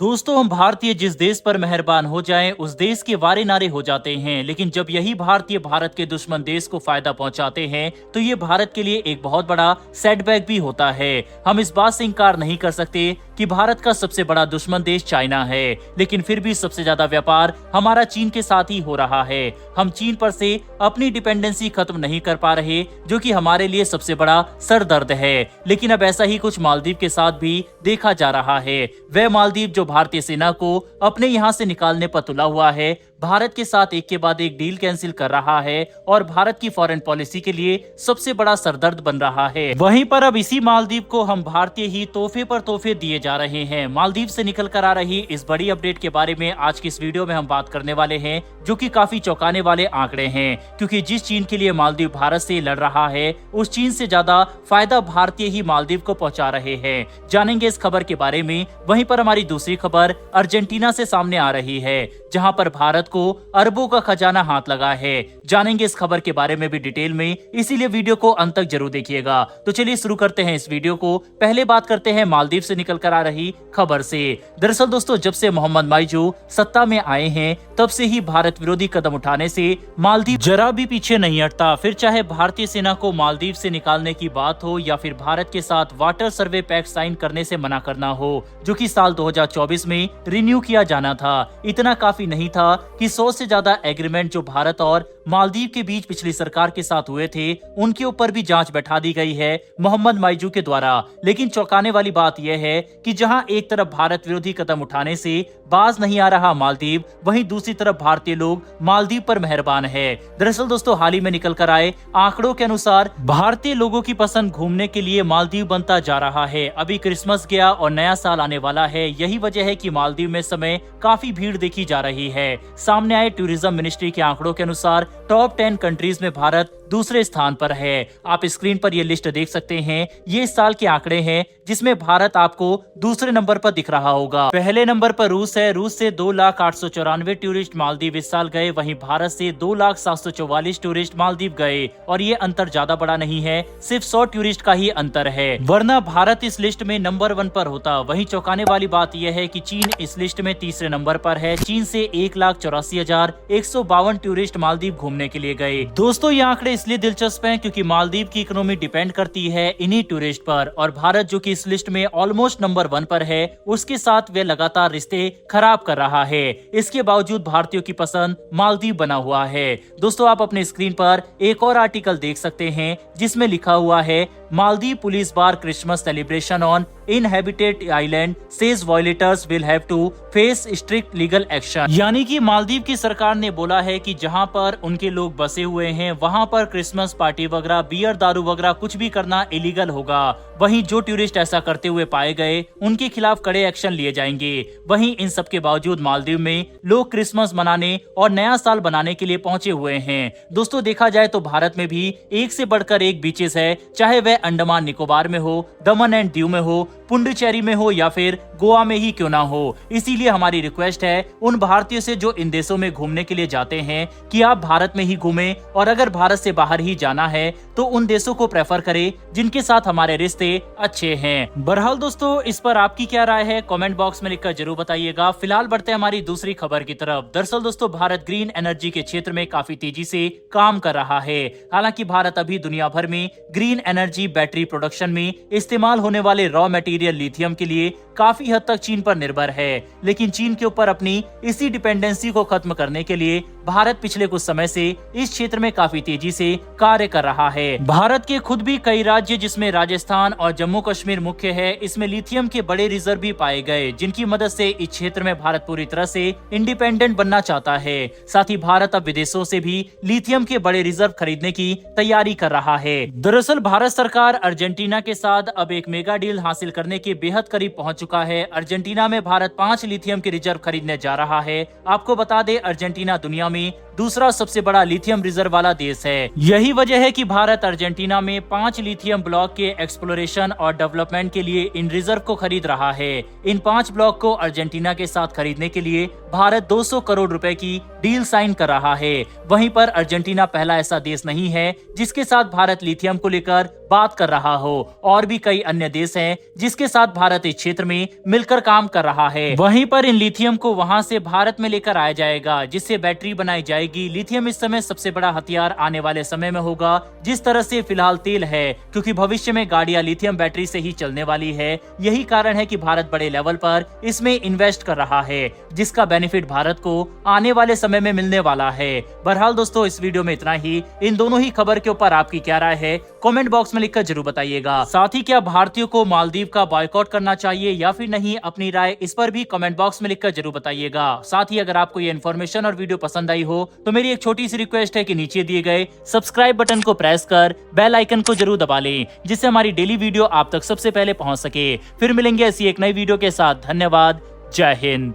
दोस्तों, हम भारतीय जिस देश पर मेहरबान हो जाएं, उस देश के वारे नारे हो जाते हैं। लेकिन जब यही भारतीय भारत के दुश्मन देश को फायदा पहुंचाते हैं, तो ये भारत के लिए एक बहुत बड़ा सेटबैक भी होता है। हम इस बात से इनकार नहीं कर सकते कि भारत का सबसे बड़ा दुश्मन देश चाइना है, लेकिन फिर भी सबसे ज्यादा व्यापार हमारा चीन के साथ ही हो रहा है। हम चीन पर से अपनी डिपेंडेंसी खत्म नहीं कर पा रहे, जो कि हमारे लिए सबसे बड़ा सरदर्द है। लेकिन अब ऐसा ही कुछ मालदीव के साथ भी देखा जा रहा है। वह मालदीव जो भारतीय सेना को अपने यहाँ से निकालने पर तुला हुआ है, भारत के साथ एक के बाद एक डील कैंसिल कर रहा है और भारत की फॉरेन पॉलिसी के लिए सबसे बड़ा सरदर्द बन रहा है। वहीं पर अब इसी मालदीव को हम भारतीय ही तोहफे पर तोहफे दिए जा रहे हैं। मालदीव से निकल कर आ रही इस बड़ी अपडेट के बारे में आज की इस वीडियो में हम बात करने वाले हैं, जो कि काफी चौंकाने वाले आंकड़े हैं। क्योंकि जिस चीन के लिए मालदीव भारत से लड़ रहा है, उस चीन से ज्यादा फायदा भारतीय ही मालदीव को पहुंचा रहे हैं। जानेंगे इस खबर के बारे में। वहीं पर हमारी दूसरी खबर अर्जेंटीना से सामने आ रही है, जहां पर भारत को अरबों का खजाना हाथ लगा है। जानेंगे इस खबर के बारे में भी डिटेल में, इसीलिए वीडियो को अंत तक जरूर देखिएगा। तो चलिए शुरू करते हैं इस वीडियो को। पहले बात करते हैं मालदीव से निकल कर आ रही खबर से। दरअसल दोस्तों, जब से मोहम्मद माइजू सत्ता में आए हैं, तब से ही भारत विरोधी कदम उठाने से मालदीव जरा भी पीछे नहीं हटता। फिर चाहे भारतीय सेना को मालदीव से निकालने की बात हो, या फिर भारत के साथ वाटर सर्वे पैक्ट साइन करने से मना करना हो, जो कि साल 2024 में रिन्यू किया जाना था। इतना काफी नहीं था कि 100 से ज्यादा एग्रीमेंट जो भारत और मालदीव के बीच पिछली सरकार के साथ हुए थे, उनके ऊपर भी जांच बैठा दी गई है मोहम्मद माइजू के द्वारा। लेकिन चौंकाने वाली बात यह है कि जहां एक तरफ भारत विरोधी कदम उठाने से बाज नहीं आ रहा मालदीव, वहीं दूसरी तरफ भारतीय लोग मालदीव पर मेहरबान है। दरअसल दोस्तों, हाल ही में निकल कर आए आंकड़ों के अनुसार भारतीय लोगों की पसंद घूमने के लिए मालदीव बनता जा रहा है। अभी क्रिसमस गया और नया साल आने वाला है। यही वजह है कि मालदीव में समय काफी भीड़ देखी जा रही है। सामने आए टूरिज्म मिनिस्ट्री के आंकड़ों के अनुसार टॉप 10 कंट्रीज में भारत दूसरे स्थान पर है। आप स्क्रीन पर ये लिस्ट देख सकते हैं। ये इस साल के आंकड़े हैं, जिसमें भारत आपको दूसरे नंबर पर दिख रहा होगा। पहले नंबर पर रूस है। रूस से 2,894 टूरिस्ट मालदीव इस साल गए। वहीं भारत से 2,744 टूरिस्ट मालदीव गए। और ये अंतर ज्यादा बड़ा नहीं है, सिर्फ 100 टूरिस्ट का ही अंतर है, वरना भारत इस लिस्ट में नंबर 1 पर होता। वहीं चौंकाने वाली बात यह है कि चीन इस लिस्ट में तीसरे नंबर पर है। चीन से 1,84,152 टूरिस्ट मालदीव घूमने के लिए गए। दोस्तों, ये आंकड़े इसलिए दिलचस्प हैं क्योंकि मालदीव की इकोनॉमी डिपेंड करती है इन्हीं टूरिस्ट पर, और भारत जो कि इस लिस्ट में ऑलमोस्ट नंबर 1 पर है, उसके साथ वे लगातार रिश्ते खराब कर रहा है। इसके बावजूद भारतीयों की पसंद मालदीव बना हुआ है। दोस्तों, आप अपने स्क्रीन पर एक और आर्टिकल देख सकते हैं, जिसमें लिखा हुआ है Maldives police bar Christmas celebration on inhabited island says violators will have to face strict legal action. यानी कि मालदीव की सरकार ने बोला है कि जहां पर उनके लोग बसे हुए हैं, वहां पर क्रिसमस पार्टी वगैरह, बियर दारू वगैरह कुछ भी करना इलीगल होगा। वहीं जो टूरिस्ट ऐसा करते हुए पाए गए, उनके खिलाफ कड़े एक्शन लिए जाएंगे। वहीं इन सब के बावजूद मालदीव में लोग क्रिसमस मनाने और नया साल बनाने के लिए पहुंचे हुए हैं। दोस्तों, देखा जाए तो भारत में भी एक से बढ़कर एक बीचेस है, चाहे वह अंडमान निकोबार में हो, दमन एंड दीव में हो, पुडुचेरी में हो, या फिर गोवा में ही क्यों ना हो। इसीलिए हमारी रिक्वेस्ट है उन भारतीयों से जो इन देशों में घूमने के लिए जाते हैं, कि आप भारत में ही घूमें, और अगर भारत से बाहर ही जाना है तो उन देशों को प्रेफर करें जिनके साथ हमारे रिश्ते अच्छे हैं। बहरहाल दोस्तों, इस पर आपकी क्या राय है, कमेंट बॉक्स में लिखकर जरूर बताइएगा। फिलहाल बढ़ते हैं हमारी दूसरी खबर की तरफ। दरअसल दोस्तों, भारत ग्रीन एनर्जी के क्षेत्र में काफी तेजी से काम कर रहा है। हालांकि भारत अभी दुनिया भर में ग्रीन एनर्जी बैटरी प्रोडक्शन में इस्तेमाल होने वाले रॉ मटेरियल लिथियम के लिए काफी हद तक चीन पर निर्भर है। लेकिन चीन के ऊपर अपनी इसी डिपेंडेंसी को खत्म करने के लिए भारत पिछले कुछ समय से इस क्षेत्र में काफी तेजी से कार्य कर रहा है। भारत के खुद भी कई राज्य, जिसमें राजस्थान और जम्मू कश्मीर मुख्य है, इसमें लिथियम के बड़े रिजर्व भी पाए गए, जिनकी मदद से इस क्षेत्र में भारत पूरी तरह से इंडिपेंडेंट बनना चाहता है। साथ ही भारत अब विदेशों से भी लिथियम के बड़े रिजर्व खरीदने की तैयारी कर रहा है। दरअसल भारत सरकार अर्जेंटीना के साथ अब एक मेगा डील हासिल करने के बेहद करीब पहुंच चुका है। अर्जेंटीना में भारत 5 लिथियम के रिजर्व खरीदने जा रहा है। आपको बता दें, अर्जेंटीना दुनिया में दूसरा सबसे बड़ा लिथियम रिजर्व वाला देश है। यही वजह है कि भारत अर्जेंटीना में 5 लिथियम ब्लॉक के एक्सप्लोरेशन और डेवलपमेंट के लिए इन रिजर्व को खरीद रहा है। इन 5 ब्लॉक को अर्जेंटीना के साथ खरीदने के लिए भारत 200 करोड़ रुपए की डील साइन कर रहा है। वहीं पर अर्जेंटीना पहला ऐसा देश नहीं है जिसके साथ भारत लिथियम को लेकर बात कर रहा हो। और भी कई अन्य देश हैं जिसके साथ भारत इस क्षेत्र में मिलकर काम कर रहा है। वहीं पर इन लिथियम को वहां से भारत में लेकर आया जाएगा, जिससे बैटरी बनाई जाएगी। लिथियम इस समय सबसे बड़ा हथियार आने वाले समय में होगा, जिस तरह से फिलहाल तेल है, क्योंकि भविष्य में गाड़ियां लिथियम बैटरी से ही चलने वाली है। यही कारण है कि भारत बड़े लेवल पर इसमें इन्वेस्ट कर रहा है, जिसका बेनिफिट भारत को आने वाले समय में मिलने वाला है। बहरहाल दोस्तों, इस वीडियो में इतना ही। इन दोनों ही खबर के ऊपर आपकी क्या राय है, कमेंट बॉक्स में लिखकर जरूर बताइएगा। साथ ही क्या भारतीयों को मालदीव का बॉयकॉट करना चाहिए या फिर नहीं, अपनी राय इस पर भी कमेंट बॉक्स में लिखकर जरूर बताइएगा। साथ ही अगर आपको ये इन्फॉर्मेशन और वीडियो पसंद आई हो तो मेरी एक छोटी सी रिक्वेस्ट है कि नीचे दिए गए सब्सक्राइब बटन को प्रेस कर बेल आइकन को जरूर दबा लें, जिससे हमारी डेली वीडियो आप तक सबसे पहले पहुंच सके। फिर मिलेंगे ऐसी एक नई वीडियो के साथ। धन्यवाद। जय हिंद।